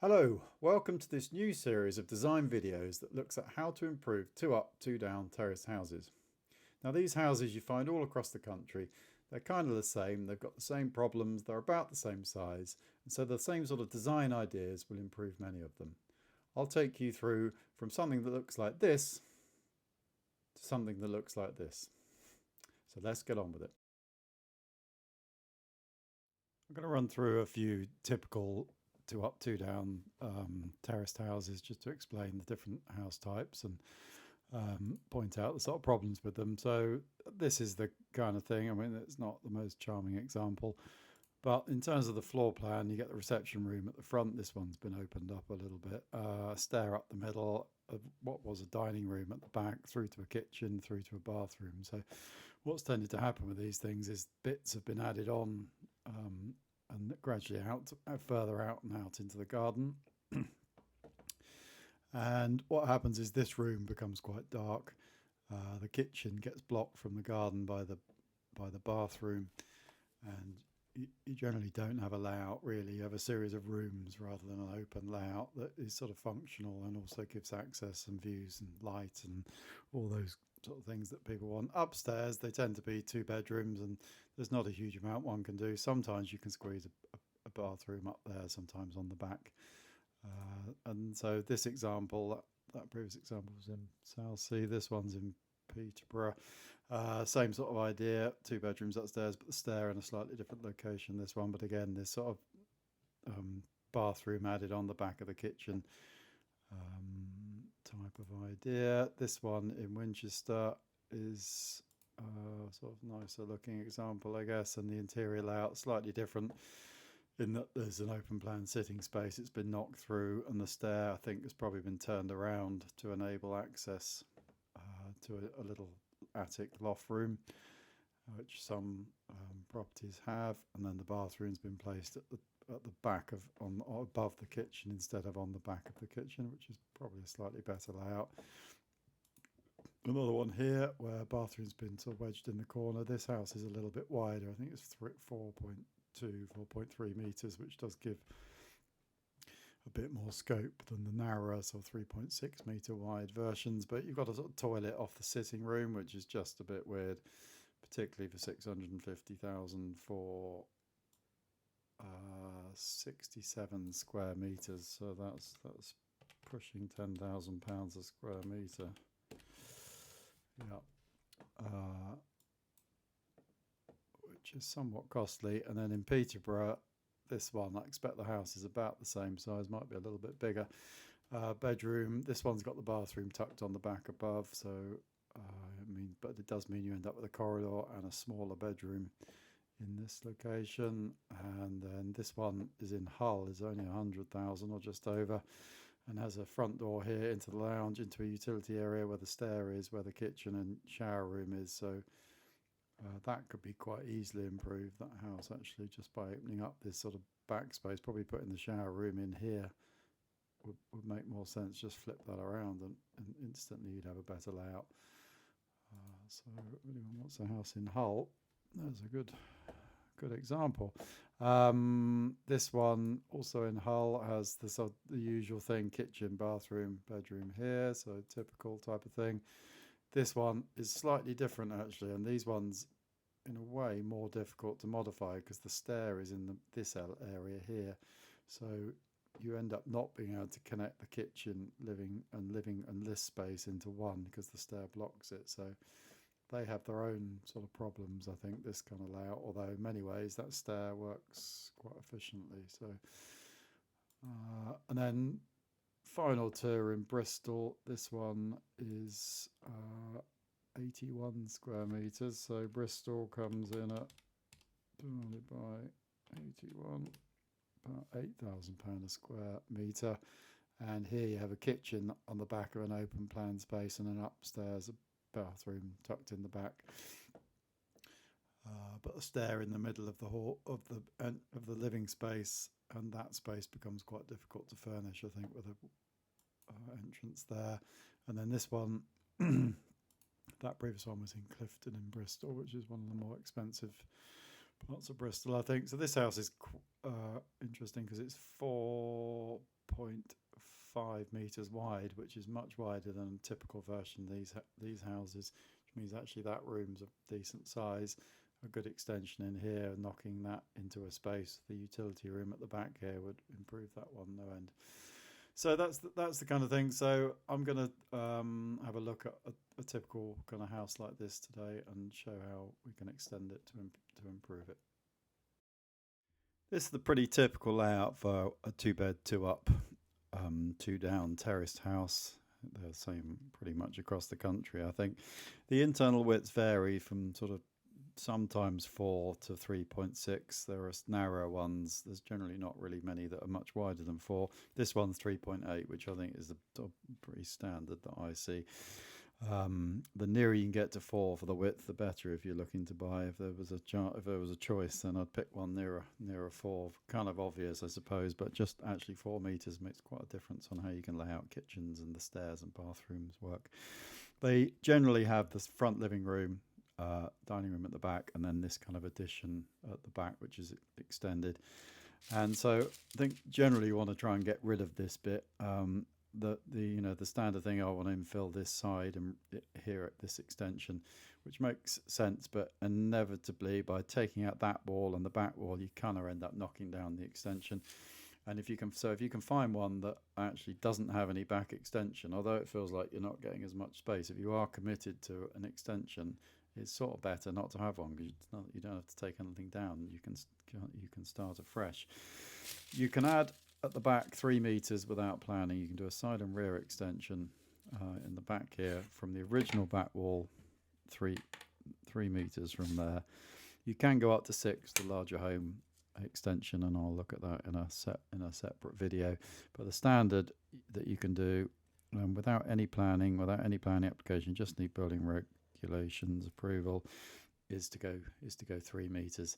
Hello, welcome to this new series of design videos that looks at how to improve two up, two down terrace houses. Now these houses you find all across the country, they're kind of the same, they've got the same problems, they're about the same size, and so the same sort of design ideas will improve many of them. I'll take you through from something that looks like this to something that looks like this. So let's get on with it. I'm going to run through a few typical two up, two down terraced houses just to explain the different house types and point out the sort of problems with them. So this is the kind of thing, I mean, it's not the most charming example, but in terms of the floor plan, you get the reception room at the front. This one's been opened up a little bit. Stair up the middle of what was a dining room at the back, through to a kitchen, through to a bathroom. So what's tended to happen with these things is bits have been added on and gradually further out and out into the garden. And what happens is this room becomes quite dark. The kitchen gets blocked from the garden by the bathroom, and you generally don't have a layout really. You have a series of rooms rather than an open layout that is sort of functional and also gives access and views and light and all those sort of things that people want. Upstairs they tend to be two bedrooms and there's not a huge amount one can do. Sometimes you can squeeze a bathroom up there, sometimes on the back. And so this example, that previous example was in Southsea, this one's in Peterborough. Same sort of idea, two bedrooms upstairs, but the stair in a slightly different location, this one. But again, this sort of bathroom added on the back of the kitchen type of idea. This one in Winchester is sort of nicer looking example, I guess, and the interior layout slightly different in that there's an open plan sitting space. It's been knocked through, and the stair I think has probably been turned around to enable access to a little attic loft room, which some properties have, and then the bathroom's been placed at the back of above the kitchen instead of on the back of the kitchen, which is probably a slightly better layout. Another one here where bathroom's been sort of wedged in the corner. This house is a little bit wider. I think it's 4.3 meters, which does give a bit more scope than the narrower sort of 3.6 meter wide versions. But you've got a sort of toilet off the sitting room, which is just a bit weird, particularly for 650,000 for 67 square meters. So that's pushing £10,000 a square meter. Yeah. Which is somewhat costly. And then in Peterborough, this one, I expect the house is about the same size, might be a little bit bigger. Bedroom, this one's got the bathroom tucked on the back above, so but it does mean you end up with a corridor and a smaller bedroom in this location. And then this one is in Hull, is only 100,000 or just over, and has a front door here into the lounge, into a utility area where the stair is, where the kitchen and shower room is. So that could be quite easily improved, that house, actually, just by opening up this sort of back space. Probably putting the shower room in here would make more sense. Just flip that around and instantly you'd have a better layout. So if anyone wants a house in Hull, there's a good example. This one also in Hull has the usual thing: kitchen, bathroom, bedroom here, so typical type of thing. This one is slightly different actually, and these ones in a way more difficult to modify because the stair is in this area here, so you end up not being able to connect the kitchen, living and this space into one because the stair blocks it. So they have their own sort of problems, I think, this kind of layout, although in many ways that stair works quite efficiently. So and then final tour in Bristol. This one is 81 square meters, so Bristol comes in at, divided by 81, about £8,000 a square meter. And here you have a kitchen on the back of an open plan space, and an upstairs bathroom tucked in the back. But the stair in the middle of the hall of the living space, and that space becomes quite difficult to furnish, I think, with a entrance there. And then this one, that previous one was in Clifton in Bristol, which is one of the more expensive parts of Bristol, I think. So this house is interesting because it's 4.8 5 meters wide, which is much wider than a typical version of these houses, which means actually that room's a decent size. A good extension in here, knocking that into a space. The utility room at the back here would improve that one no end. So that's the kind of thing. So I'm going to have a look at a typical kind of house like this today and show how we can extend it to improve it. This is the pretty typical layout for a 2-bed, 2-up, 2-down terraced house. They're the same pretty much across the country, I think. The internal widths vary from sort of sometimes 4 to 3.6. There are narrower ones. There's generally not really many that are much wider than 4. This one's 3.8, which I think is the pretty standard that I see. The nearer you can get to 4 for the width, the better. If you're looking to buy, if there was a choice, then I'd pick one nearer 4. Kind of obvious, I suppose, but just actually 4 meters makes quite a difference on how you can lay out kitchens and the stairs and bathrooms work. They generally have this front living room, dining room at the back, and then this kind of addition at the back, which is extended. And so I think generally you want to try and get rid of this bit. The standard thing, I want to infill this side and here at this extension, which makes sense, but inevitably by taking out that wall and the back wall, you kind of end up knocking down the extension. And if you can find one that actually doesn't have any back extension, although it feels like you're not getting as much space, if you are committed to an extension, it's sort of better not to have one, because you don't have to take anything down. You can start afresh. You can add at the back 3 meters without planning. You can do a side and rear extension in the back here from the original back wall, 3 meters from there. You can go up to 6, the larger home extension, and I'll look at that in a separate video. But the standard that you can do without any planning application, just need building regulations approval, is to go 3 meters.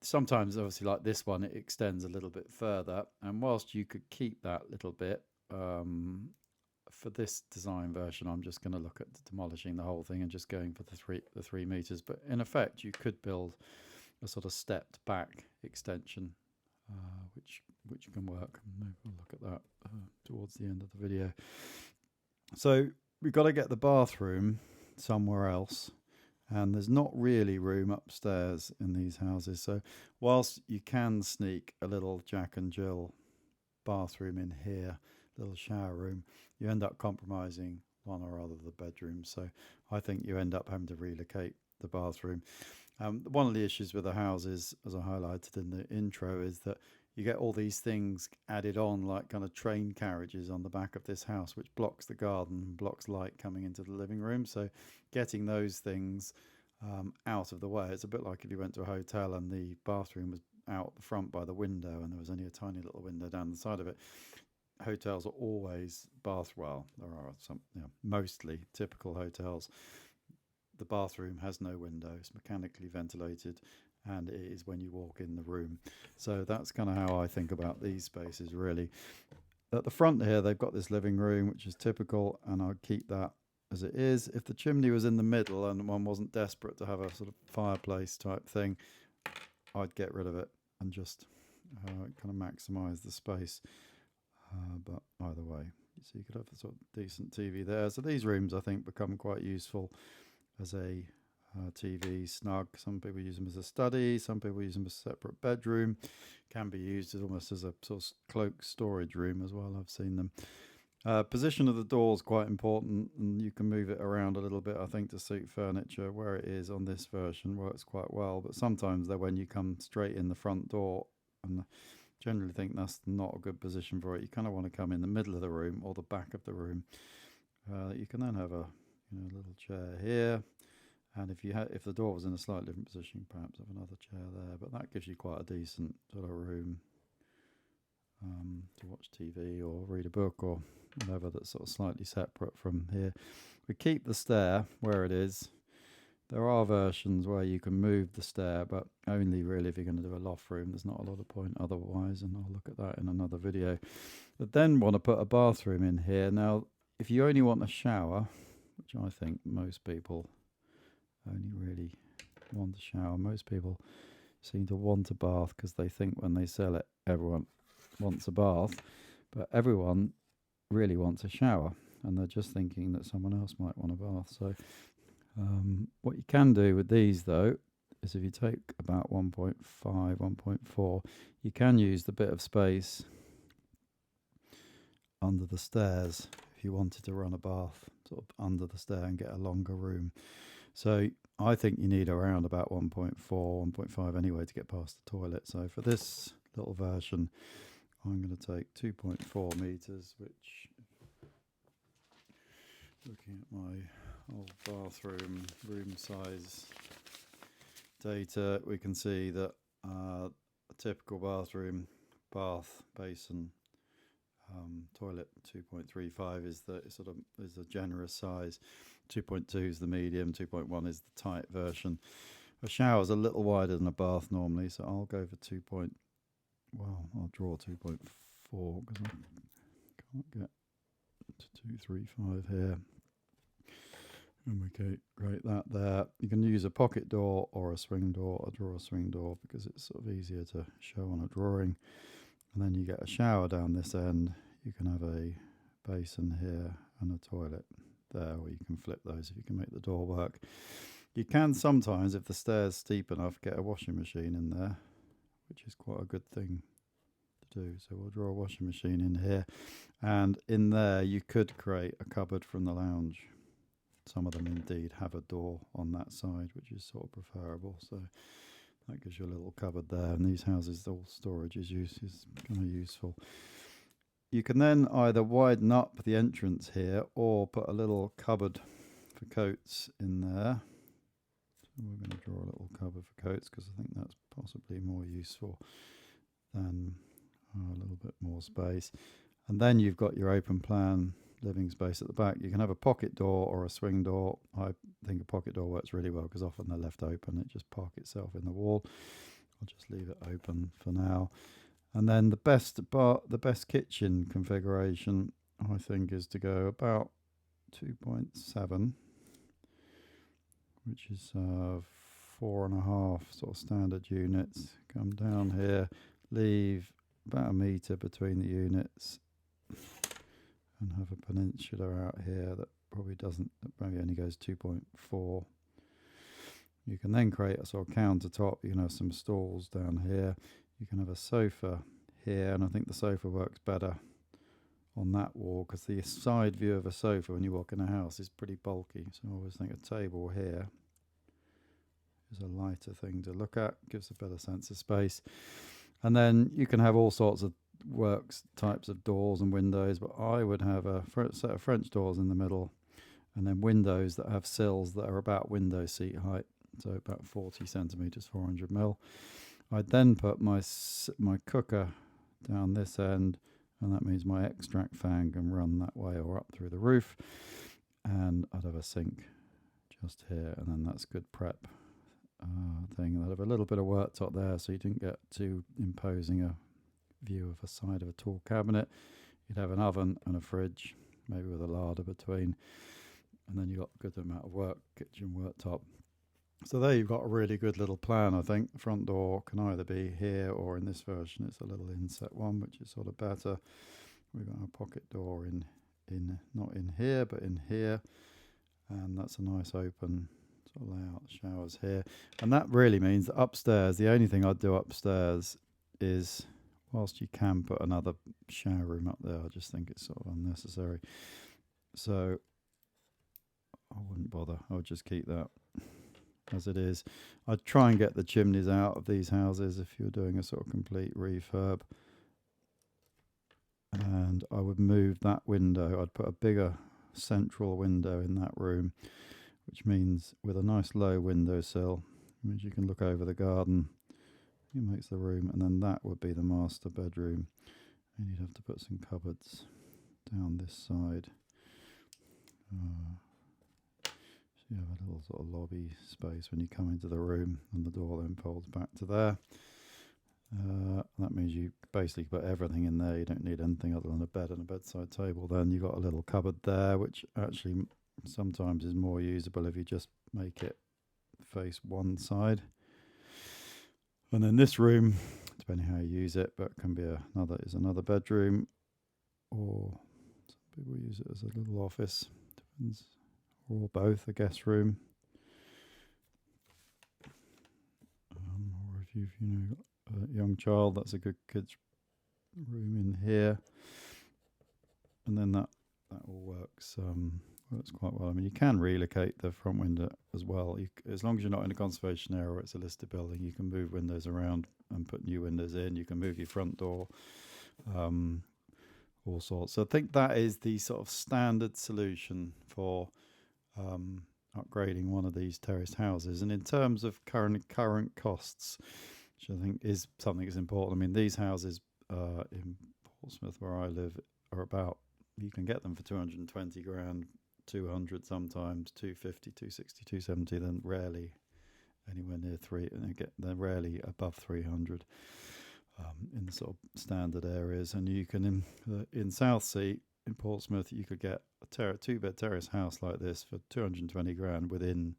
Sometimes, obviously, like this one, it extends a little bit further, and whilst you could keep that little bit, for this design version, I'm just going to look at demolishing the whole thing and just going for the 3 meters. But in effect, you could build a sort of stepped back extension, which can work. Maybe we'll look at that towards the end of the video. So we've got to get the bathroom somewhere else, and there's not really room upstairs in these houses. So whilst you can sneak a little Jack and Jill bathroom in here, little shower room, you end up compromising one or other of the bedrooms. So I think you end up having to relocate the bathroom. One of the issues with the houses, as I highlighted in the intro, is that you get all these things added on, like kind of train carriages on the back of this house, which blocks the garden and blocks light coming into the living room. So getting those things out of the way, it's a bit like if you went to a hotel and the bathroom was out the front by the window and there was only a tiny little window down the side of it. Hotels are always there are some, mostly typical hotels. The bathroom has no windows, mechanically ventilated, and it is when you walk in the room. So that's kind of how I think about these spaces, really. At the front here, they've got this living room, which is typical, and I'd keep that as it is. If the chimney was in the middle and one wasn't desperate to have a sort of fireplace type thing, I'd get rid of it and just kind of maximise the space. But either way, so you could have a sort of decent TV there. So these rooms, I think, become quite useful as a TV snug. Some people use them as a study, some people use them as a separate bedroom. Can be used as almost as a sort of cloak storage room as well. I've seen them. Position of the door is quite important, and you can move it around a little bit, I think, to suit furniture. Where it is on this version works quite well, but sometimes when you come straight in the front door, and generally think that's not a good position for it. You kind of want to come in the middle of the room or the back of the room. You can then have a little chair here, and if the door was in a slightly different position, perhaps have another chair there. But that gives you quite a decent sort of room to watch TV or read a book or whatever that's sort of slightly separate from here. We keep the stair where it is. There are versions where you can move the stair, but only really if you're going to do a loft room. There's not a lot of point otherwise, and I'll look at that in another video. But then want to put a bathroom in here. Now, if you only want a shower, which I think most people only really want a shower, most people seem to want a bath because they think when they sell it, everyone wants a bath. But everyone really wants a shower, and they're just thinking that someone else might want a bath. So what you can do with these, though, is if you take about 1.5, 1.4, you can use the bit of space under the stairs if you wanted to run a bath sort of under the stair and get a longer room. So I think you need around about 1.4, 1.5 anyway to get past the toilet. So for this little version, I'm going to take 2.4 meters, which, looking at my old bathroom room size data, we can see that a typical bathroom, bath, basin, toilet 2.35 is the generous size. 2.2 is the medium. 2.1 is the tight version. A shower is a little wider than a bath normally, so I'll go for I'll draw 2.4 because I can't get to 235 here. And we can create that there. You can use a pocket door or a swing door. I'll draw a swing door because it's sort of easier to show on a drawing. And then you get a shower down this end. You can have a basin here and a toilet there, or you can flip those if you can make the door work. You can sometimes, if the stair's steep enough, get a washing machine in there, which is quite a good thing to do. So we'll draw a washing machine in here. And in there you could create a cupboard from the lounge. Some of them indeed have a door on that side, which is sort of preferable. So that gives you a little cupboard there. And these houses, all storage is kind of useful. You can then either widen up the entrance here or put a little cupboard for coats in there. So we're going to draw a little cupboard for coats because I think that's possibly more useful than a little bit more space. And then you've got your open plan living space at the back. You can have a pocket door or a swing door. I think a pocket door works really well because often they're left open. It just parks itself in the wall. I'll just leave it open for now. And then the best kitchen configuration, I think, is to go about 2.7, which is 4.5 sort of standard units. Come down here, leave about a metre between the units, and have a peninsula out here that maybe only goes 2.4. You can then create a sort of countertop. You can have some stalls down here. You can have a sofa here, and I think the sofa works better on that wall because the side view of a sofa when you walk in a house is pretty bulky. So I always think a table here is a lighter thing to look at, gives a better sense of space. And then you can have all sorts of types of doors and windows, but I would have a set of French doors in the middle, and then windows that have sills that are about window seat height, so about 40 centimetres, 400 mil. I'd then put my cooker down this end, and that means my extract fan can run that way or up through the roof. And I'd have a sink just here, and then that's good prep thing. I'd have a little bit of worktop there, so you didn't get too imposing a view of a side of a tall cabinet. You'd have an oven and a fridge, maybe with a larder between, and then you've got a good amount of kitchen worktop. So there you've got a really good little plan, I think. The front door can either be here, or in this version it's a little inset one, which is sort of better. We've got a pocket door in not in here, but in here. And that's a nice open sort of layout. Showers here. And that really means that upstairs, the only thing I'd do upstairs is, whilst you can put another shower room up there, I just think it's sort of unnecessary. So I wouldn't bother. I would just keep that as it is. I'd try and get the chimneys out of these houses if you're doing a sort of complete refurb. And I would move that window. I'd put a bigger central window in that room, which means with a nice low windowsill, means you can look over the garden. It makes the room, and then that would be the master bedroom. And you'd have to put some cupboards down this side. So you have a little sort of lobby space when you come into the room, and the door then folds back to there. That means you basically put everything in there. You don't need anything other than a bed and a bedside table. Then you've got a little cupboard there, which actually sometimes is more usable if you just make it face one side. And then this room, depending how you use it, but can be another bedroom. or some people use it as a little office, depends, or both, a guest room. Or if you've got a young child, that's a good kids room in here. And then that all works quite well. I mean, you can relocate the front window as well. As long as you're not in a conservation area or it's a listed building, you can move windows around and put new windows in. You can move your front door, all sorts. So I think that is the sort of standard solution for upgrading one of these terraced houses. And in terms of current costs, which I think is something that's important. I mean, these houses in Portsmouth, where I live, are about, you can get them for 220 grand, 200 sometimes, 250, 260, 270, then rarely anywhere near they're rarely above 300 in the sort of standard areas. And you can, in Southsea, in Portsmouth, you could get a two-bed terrace house like this for 220 grand within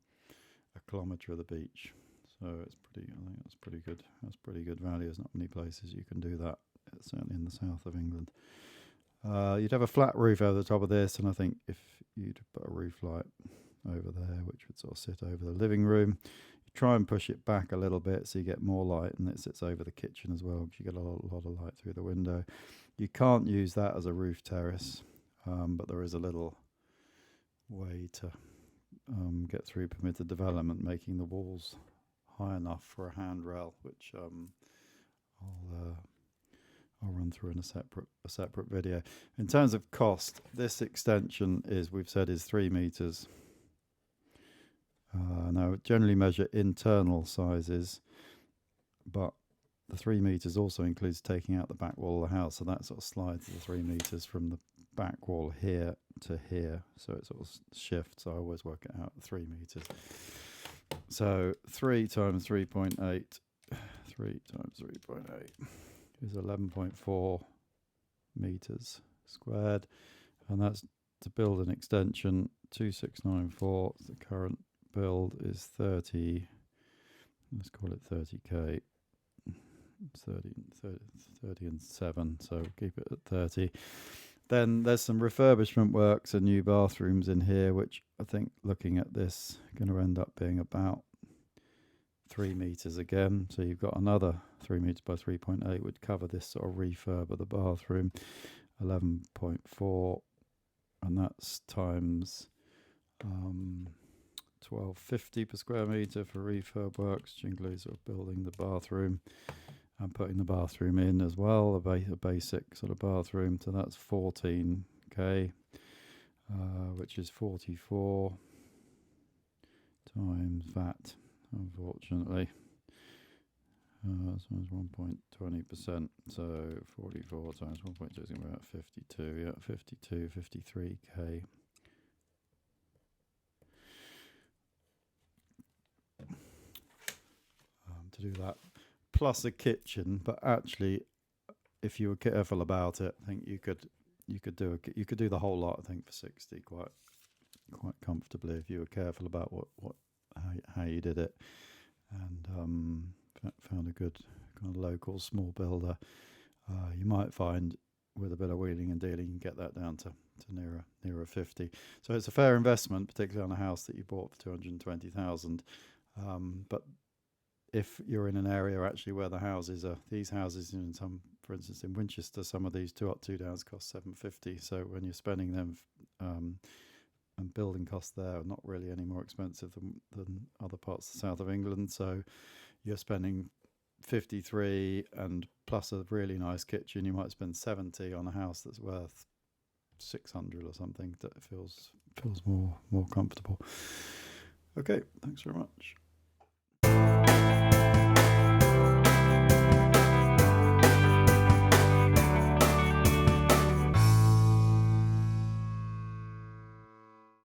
a kilometre of the beach. So I think that's pretty good. That's pretty good value. There's not many places you can do that, certainly in the south of England. You'd have a flat roof over the top of this, and I think if you'd put a roof light over there, which would sort of sit over the living room, you try and push it back a little bit so you get more light, and it sits over the kitchen as well, because you get a lot of light through the window. You can't use that as a roof terrace, but there is a little way to get through permitted development, making the walls high enough for a handrail, which I'll run through in a separate video. In terms of cost, this extension we've said is 3 meters. Now, generally measure internal sizes, but the 3 meters also includes taking out the back wall of the house, so that sort of slides the 3 meters from the back wall here to here, so it sort of shifts. I always work it out at 3 meters. So 3 times 3.8, 3 times 3.8 is 11.4 meters squared, and that's to build an extension. 2694, the current build is 30, let's call it 30k, 30 and 7, so keep it at 30. Then there's some refurbishment works and new bathrooms in here, which I think, looking at this, are going to end up being about 3 meters again. So you've got another 3 meters by 3.8 would cover this sort of refurb of the bathroom. 11.4, and that's times 1250 per square meter for refurb works, which includes sort of building the bathroom and putting the bathroom in as well, a basic sort of bathroom. So that's 14k, which is 44 times that, unfortunately. So it's 1.20%, so 44 times 1.2 is about 52, yeah, 52, 53k. To do that, plus a kitchen. But actually, if you were careful about it, I think you could do the whole lot, I think, for 60 quite comfortably, if you were careful about how you did it, and found a good kind of local small builder. You might find with a bit of wheeling and dealing, you can get that down to nearer 50. So it's a fair investment, particularly on a house that you bought for 220,000. But if you're in an area actually where the houses are, these houses in for instance, in Winchester, some of these 2 up, 2 downs cost 750. So when you're spending them, and building costs there are not really any more expensive than other parts of the south of England. So you're spending 53, and plus a really nice kitchen, you might spend 70 on a house that's worth 600 or something. That feels more comfortable. Okay, thanks very much.